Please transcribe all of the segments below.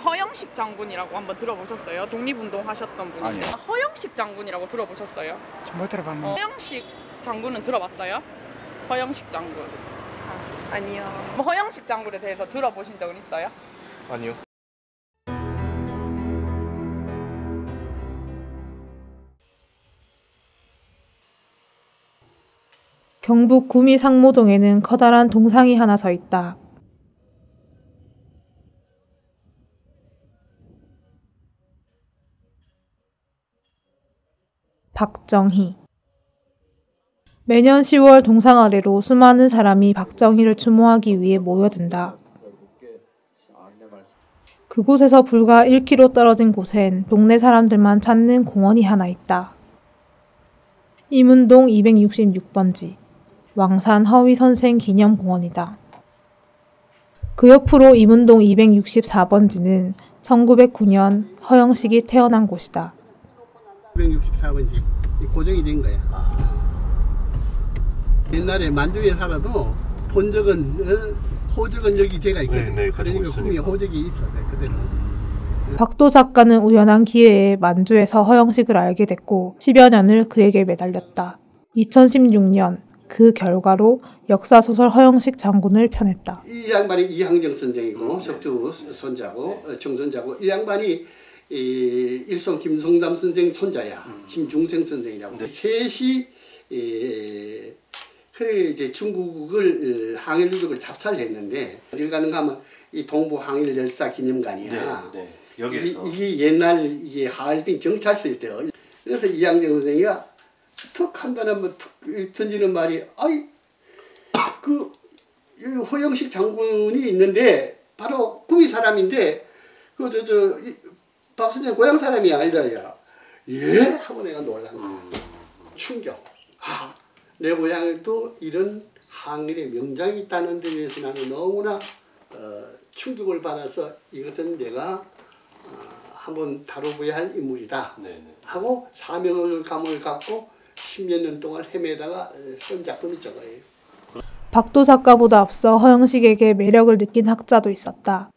허영식 장군이라고 한번 들어보셨어요? 독립운동 하셨던 분인데. 아니요. 허영식 장군이라고 들어보셨어요? 못 들어봤는데. 허영식 장군은 들어봤어요? 허영식 장군. 아니요. 허영식 장군에 대해서 들어보신 적은 있어요? 아니요. 경북 구미 상모동에는 커다란 동상이 하나 서 있다. 박정희. 매년 10월 동상 아래로 수많은 사람이 박정희를 추모하기 위해 모여든다. 그곳에서 불과 1km 떨어진 곳엔 동네 사람들만 찾는 공원이 하나 있다. 임은동 266번지 왕산 허위선생 기념공원이다. 그 옆으로 임은동 264번지는 1909년 허영식이 태어난 곳이다. 264번지 고정이 된 거야. 옛날에 만주에 살아도 본적은 호적은 여기 제가 있거든. 네, 그러니까 구미에 호적이 있어 그대로. 박도 작가는 우연한 기회에 만주에서 허영식을 알게 됐고 10여 년을 그에게 매달렸다. 2016년 그 결과로 역사소설 허영식 장군을 펴냈다. 이 양반이 이항정 선생이고 석주 손자고 청손자고 이 양반이 일성 김송담 선생 손자야. 김중생 선생이라고. 셋이 그 이제 중국을 항일 유적을 잡살했는데 어딜 가는가 하면 이 동부 항일 열사 기념관이야. 네, 여기에서 이게 옛날 이게 하얼빈 경찰서였어요. 그래서 이항정 선생이가 툭 한다는 한번 툭 던지는 말이 아이 그 허영식 장군이 있는데 바로 구미 사람인데 그 박 선생 고향 사람이 아니라야. 예? 하고 내가 놀란 거야. 충격. 내 고향에도 이런 항일의 명장이 있다는 데 대해서 나는 너무나 충격을 받아서 이것은 내가 한번 다뤄봐야 할 인물이다 하고 사명을 감을 갖고 10몇 년 동안 헤매다가 쓴 작품이 저거예요. 박도 작가보다 앞서 허영식에게 매력을 느낀 학자도 있었다.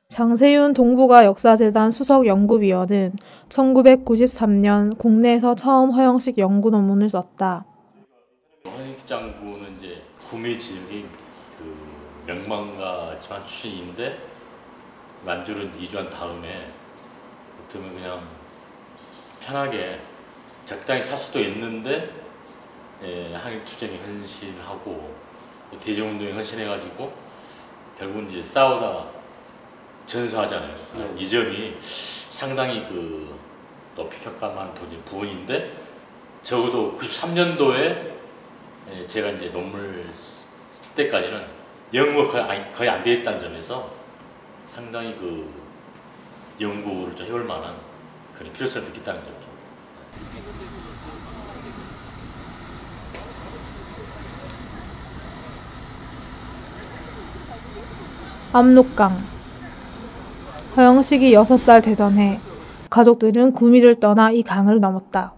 장세윤 동북아 역사재단 수석연구위원은 1993년 국내에서 처음 허영식 연구 논문을 썼다. 허영식 장군은 이제 구미 지역인 그 명망가 집안 출신인데 만주로 이주한 다음에 어쩌면 그냥 편하게 적당히 살 수도 있는데 항일 투쟁에 헌신하고 대정운동에 헌신해가지고 결국 이제 싸우다가 전사하잖아요. 이 점이 상당히 그 높이 평가만 부분인데 적어도 93년도에 제가 이제 논문을 쓸 때까지는 연구가 거의 안 돼 있다는 점에서 상당히 그 연구를 좀 해볼 만한 그런 필요성을 느꼈다는 점이죠. 압록강. 허영식이 6살 되던 해 가족들은 구미를 떠나 이 강을 넘었다.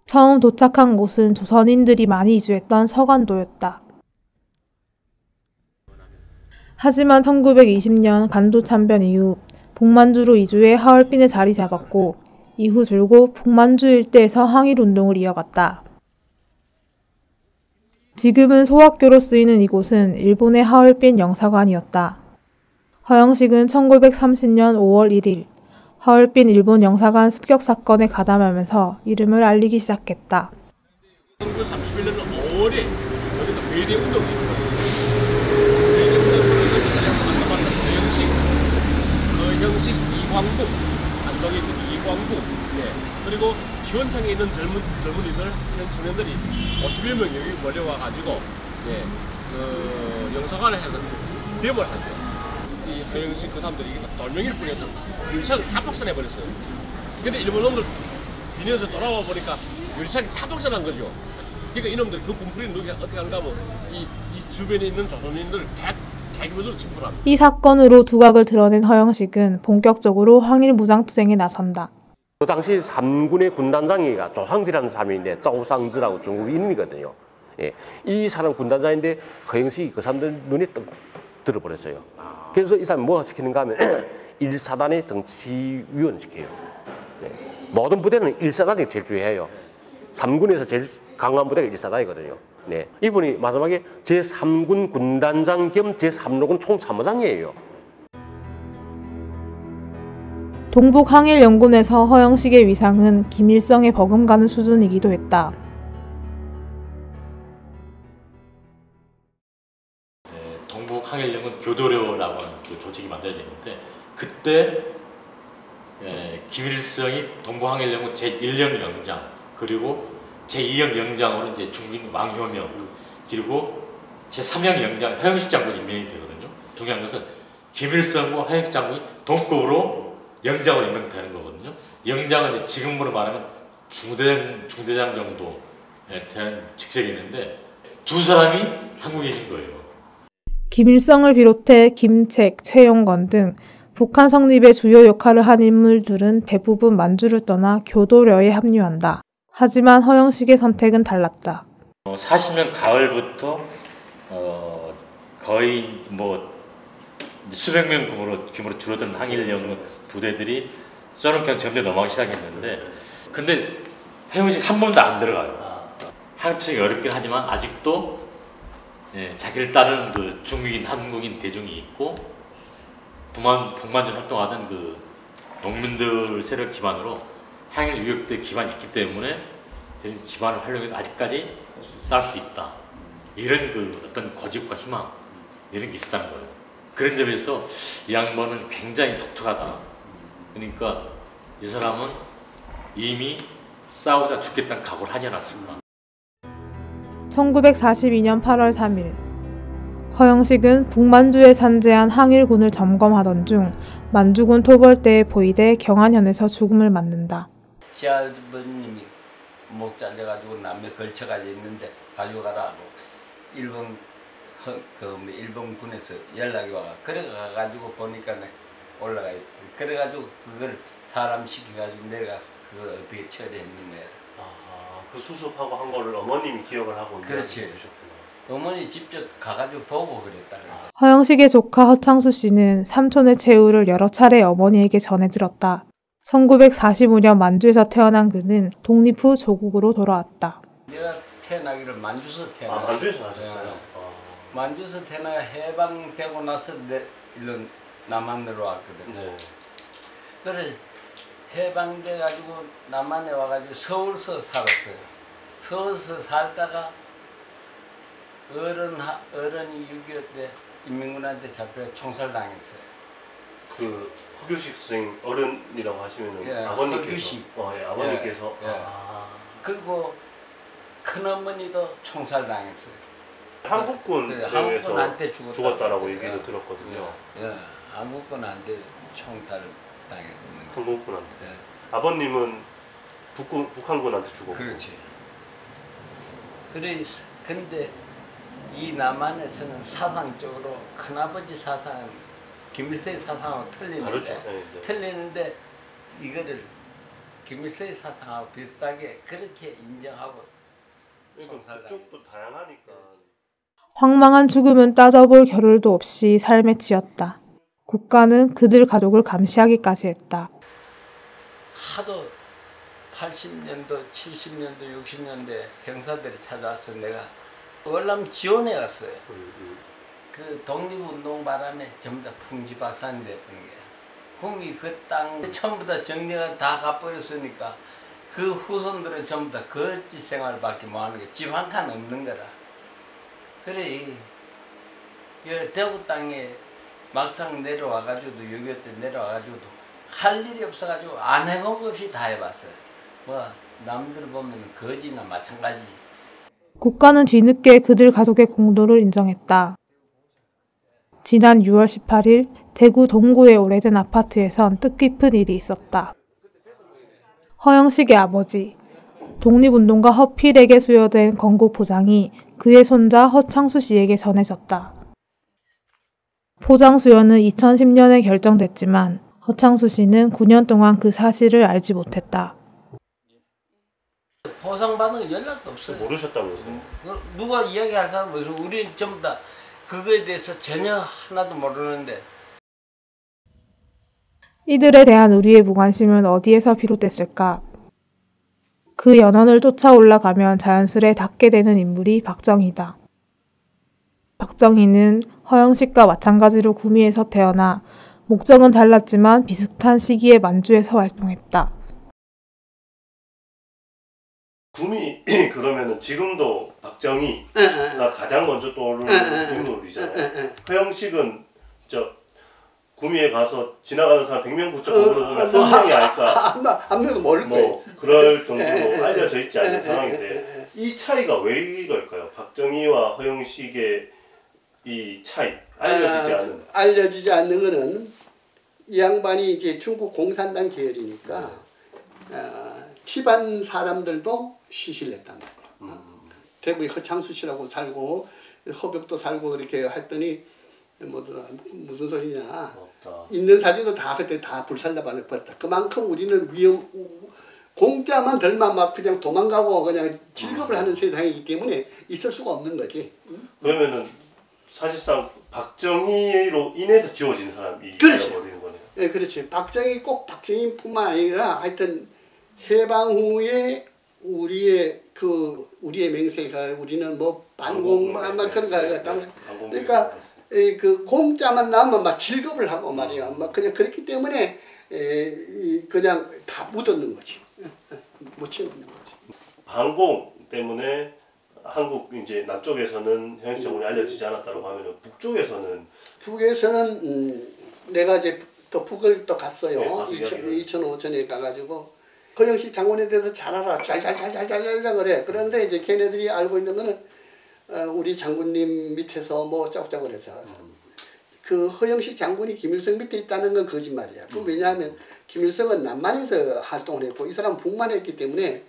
처음 도착한 곳은 조선인들이 많이 이주했던 서간도였다. 하지만 1920년 간도 참변 이후 북만주로 이주해 하얼빈에 자리 잡았고 이후 줄곧 북만주 일대에서 항일운동을 이어갔다. 지금은 소학교로 쓰이는 이곳은 일본의 하얼빈 영사관이었다. 허영식은 1930년 5월 1일 하얼빈 일본 영사관 습격 사건에 가담하면서 이름을 알리기 시작했다. 1931년 5월에 여기다 메이데이 운동이 있거든요. 허영식, 이광국, 안동에 있던 이광국, 그리고 기원창에 있는 젊은이들, 이런 청년들이 51명 여기 몰려와가지고 영사관을 해서 데모를 하죠. 이 허영식 그 사람들이 돌멩이를 뿌려서 유리창을 다 박살내버렸어요. 근데 일본 놈들 비내에서 돌아와 보니까 유리창이 다 박살난 거죠. 그러니까 이놈들 그 분풀이는 누가 어떻게 하는가 하면 이 주변에 있는 조선인들 대규모적으로 체포를 합니다. 이 사건으로 두각을 드러낸 허영식은 본격적으로 항일 무장투쟁에 나선다. 그 당시 3군의 군단장이가 조상지라는 사람인데 조상지라고 중국 이름이거든요. 예. 이 사람 군단장인데 허영식이 그 사람들 눈에 떡 들어버렸어요. 그래서 이 사람이 뭐 시키는가 하면 1사단의 정치위원 시켜요. 네. 모든 부대는 1사단이 제일 중요해요. 3군에서 제일 강한 부대가 1사단이거든요. 네. 이분이 마지막에 제3군 군단장 겸 제3로군 총참모장이에요. 동북항일연군에서 허영식의 위상은 김일성에 버금가는 수준이기도 했다. 동북항일연군 교도료라고 하는 그 조직이 만들어졌는데 그때 김일성이 동북항일연군 제1령 영장 그리고 제2령 영장으로 이제 중국 왕효명 그리고 제3령 영장 허영식 장군이 임명이 되거든요. 중요한 것은 김일성과 허영식 장군이 동급으로 영장으로 임명되는 거거든요. 영장은 이제 지금으로 말하면 중대장 정도 되는 직책이 있는데 두 사람이 한국인인 거예요. 김일성을 비롯해 김책, 최용건 등 북한 성립의 주요 역할을 한 인물들은 대부분 만주를 떠나 교도료에 합류한다. 하지만 허영식의 선택은 달랐다. 40년 가을부터 거의 뭐 수백 명 규모로 줄어든 항일연군 부대들이 쩌렁경 점점 넘어가기 시작했는데 근데 허영식 한 번도 안 들어가요. 한국이 어렵긴 하지만 아직도 자기를 따르는 그 중국인, 한국인 대중이 있고 북만주 활동하던 그 농민들 세력 기반으로 항일 유격대 기반이 있기 때문에 이런 기반을 활용해서 아직까지 싸울 수 있다. 이런 그 어떤 고집과 희망 이런 게 있었다는 거예요. 그런 점에서 이 양반은 굉장히 독특하다. 그러니까 이 사람은 이미 싸우다 죽겠다는 각오를 하지 않았을까. 1942년 8월 3일 허영식은 북만주에 산재한 항일군을 점검하던 중 만주군 토벌대에 포위돼 경안현에서 죽음을 맞는다. 시아버님이 목 잘려가지고 남에 걸쳐가지고 있는데 가져가라고 일본군에서 연락이 와가 그래가지고 보니까 올라가 있대. 그래가지고 그걸 사람 시켜가지고 내가 그걸 어떻게 처리했느냐. 그 수습하고 한 거를 어머님이 기억을 하고 그렇지. 어머니 직접 가가지고 보고 그랬다. 허영식의 조카 허창수 씨는 삼촌의 최후를 여러 차례 어머니에게 전해들었다. 1945년 만주에서 태어난 그는 독립 후 조국으로 돌아왔다. 내가 태어나기를 만주에서 태어났어요. 만주에서 나셨어요? 만주에서 태어나 해방되고 나서 일로 남한으로 왔거든. 네. 그래 해방돼가지고 남한에 와가지고 서울서 살았어요. 서울서 살다가 어른이 6.25 때 인민군한테 잡혀 총살당했어요. 그 허규식 선생 어른이라고 하시면 예, 아버님께서 허규식. 아버님께서 예. 그리고 큰어머니도 총살당했어요. 한국군에서 죽었다라고 예. 얘기를 들었거든요. 예, 한국군한테 총살당했었는데. 한국군한테. 예. 아버님은 북한군한테 죽었고. 그렇지. 근데 이 남한에서는 사상적으로 큰아버지 사상은 김일성의 사상하고 틀리는데, 틀리는데 이거를 김일성의 사상하고 비슷하게 그렇게 인정하고 그쪽도 다양하니까. 황망한 죽음은 따져볼 겨를도 없이 삶에 치였다. 국가는 그들 가족을 감시하기까지 했다. 하도 80년도, 70년도, 60년대 형사들이 찾아와서 내가 월남 지원해 갔어요. 그 독립운동 바람에 전부 다 풍지박산이 됐던 게. 그럼 그 땅 전부 다 정리가 다 가버렸으니까 그 후손들은 전부 다 거지 생활밖에 못하는 게 집 한 칸 없는 거라. 그래 이 대구 땅에 막상 내려와가지고도 6.25 때 내려와가지고도 할 일이 없어가지고 안 해본 것 없이 다 해봤어요. 뭐 남들 보면 거지나 마찬가지. 국가는 뒤늦게 그들 가족의 공로를 인정했다. 지난 6월 18일 대구 동구의 오래된 아파트에선 뜻깊은 일이 있었다. 허영식의 아버지, 독립운동가 허필에게 수여된 건국 포장이 그의 손자 허창수 씨에게 전해졌다. 포장 수여는 2010년에 결정됐지만 허창수 씨는 9년 동안 그 사실을 알지 못했다. 보상받은 연락도 없어요. 모르셨다면서요? 누가 이야기할 사람 없어요. 우리는 전부 다 그거에 대해서 전혀 하나도 모르는데. 이들에 대한 우리의 무관심은 어디에서 비롯됐을까? 그 연원을 쫓아 올라가면 자연스레 닿게 되는 인물이 박정희다. 박정희는 허영식과 마찬가지로 구미에서 태어나 목적은 달랐지만 비슷한 시기에 만주에서 활동했다. 구미 그러면은 지금도 박정희가 가장 먼저 떠오르는 인물이잖아요. 허영식은 구미에 가서 지나가는 사람 100명 붙여보면 한 명이 알까? 한 명도 모를 거예요. 뭐 그럴 정도로 알려져 있지 않은 상황인데 이 차이가 왜 이럴까요? 박정희와 허영식의 이 차이 알려지지 않는 거는 이 양반이 이제 중국 공산당 계열이니까 집안 사람들도 시시를 했단 말이에요. 대구에 허창수 씨라고 살고 허벽도 살고 이렇게 했더니 무슨 소리냐. 없다. 있는 사진도 다 그때 다 불살라버렸다. 그만큼 우리는 공짜만 덜만 막 그냥 도망가고 그냥 질겁을 하는 세상이기 때문에 있을 수가 없는 거지. 그러면은 사실상 박정희로 인해서 지워진 사람이 되어버리는 거네요. 네, 그렇지. 꼭 박정희뿐만 아니라 하여튼 해방 후에 우리의 맹세가 우리는 뭐 반공 막 그런 거 같다. 그러니까 그 공짜만 나오면 막 질겁을 하고 말이야. 막 그냥 그렇기 때문에 그냥 다 묻었는 거지. 묻혀놓는 거지. 반공 때문에 한국 이제 남쪽에서는 허영식 장군이 알려지지 않았다고 하면 북쪽에서는 내가 이제 또 북을 또 갔어요. 네, 2005년에 가가지고 허영식 장군에 대해서 잘 알아. 잘 그래. 그런데 이제 걔네들이 알고 있는 거는 우리 장군님 밑에서 뭐 짜고짜고 그래서 그 허영식 장군이 김일성 밑에 있다는 건 거짓말이야. 그 왜냐하면 김일성은 남만에서 활동을 했고 이 사람은 북만 했기 때문에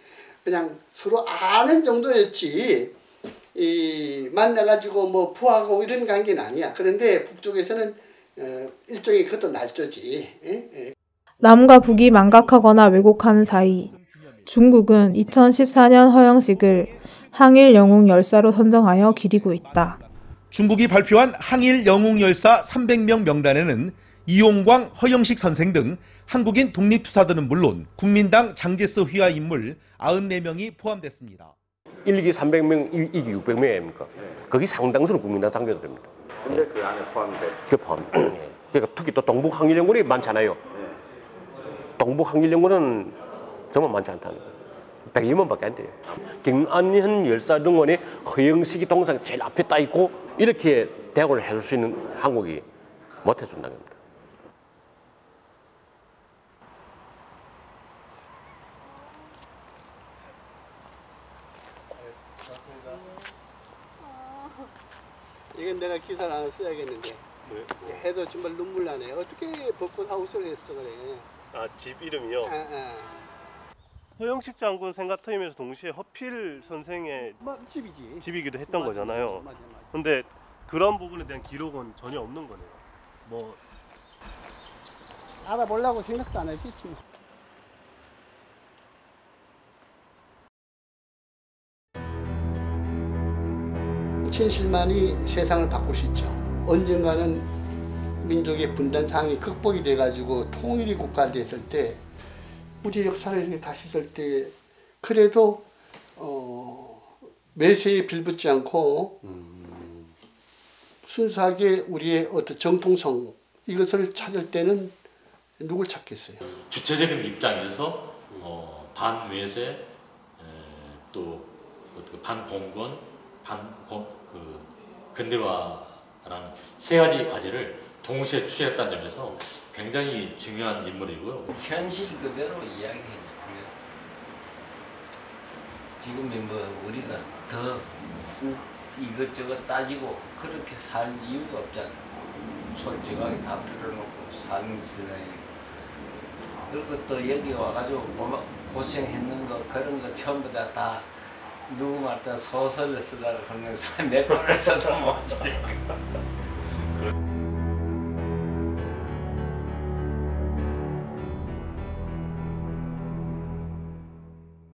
그냥 서로 아는 정도였지 만나가지고 뭐 부하고 이런 관계는 아니야. 그런데 북쪽에서는 일종의 그것도 날조지. 남과 북이 망각하거나 왜곡하는 사이 중국은 2014년 허영식을 항일 영웅 열사로 선정하여 기리고 있다. 중국이 발표한 항일 영웅 열사 300명 명단에는 이용광, 허영식 선생 등 한국인 독립투사들은 물론 국민당 장제스 휘하 인물 94명이 포함됐습니다. 1기 300명, 2기 600명 아닙니까? 거기 상당수는 국민당 장교들입니다. 근데 그 안에 포함돼? 그 포함. 그러니까 특히 또 동북 항일연군이 많잖아요. 동북 항일연군은 정말 많지 않다는 거예요. 100여 명밖에 안 돼요. 경안현 열사등원에 허영식이 동상 제일 앞에 따 있고 이렇게 대우를 해줄 수 있는 한국이 못 해준다는 겁니다. 이건 내가 기사를 하나 써야겠는데 해도 정말 눈물 나네. 어떻게 벚꽃 하우스를 했어 그래. 아, 집 이름이요? 허영식 장군 생가터임에서 동시에 허필 선생의 집이기도 했던 거잖아요. 맞아. 근데 그런 부분에 대한 기록은 전혀 없는 거네요. 뭐 알아보려고 생각도 안 했겠지. 친실만이 세상을 바꿀 수 있죠. 언젠가는 민족의 분단 상황이 극복이 돼가지고 통일이 국가됐을 때 우리 역사를 이렇게 다시 쓸 때 그래도 매세에 빌붙지 않고 순수하게 우리의 어떤 정통성 이것을 찾을 때는 누굴 찾겠어요? 주체적인 입장에서 반외세 또 반봉건 근대화라는 세 가지 과제를 동시에 추진했다는 점에서 굉장히 중요한 인물이고요. 현실 그대로 이야기해요. 지금이 뭐 우리가 더 이것저것 따지고 그렇게 살 이유가 없잖아. 솔직하게 다 틀어놓고 사는 세상에. 그리고 또 여기 와가지고 고생했는 거 그런 거 전부 다 누구 말따 소설을 쓰라고 하면서 내 거를 써도 못 쓰니까.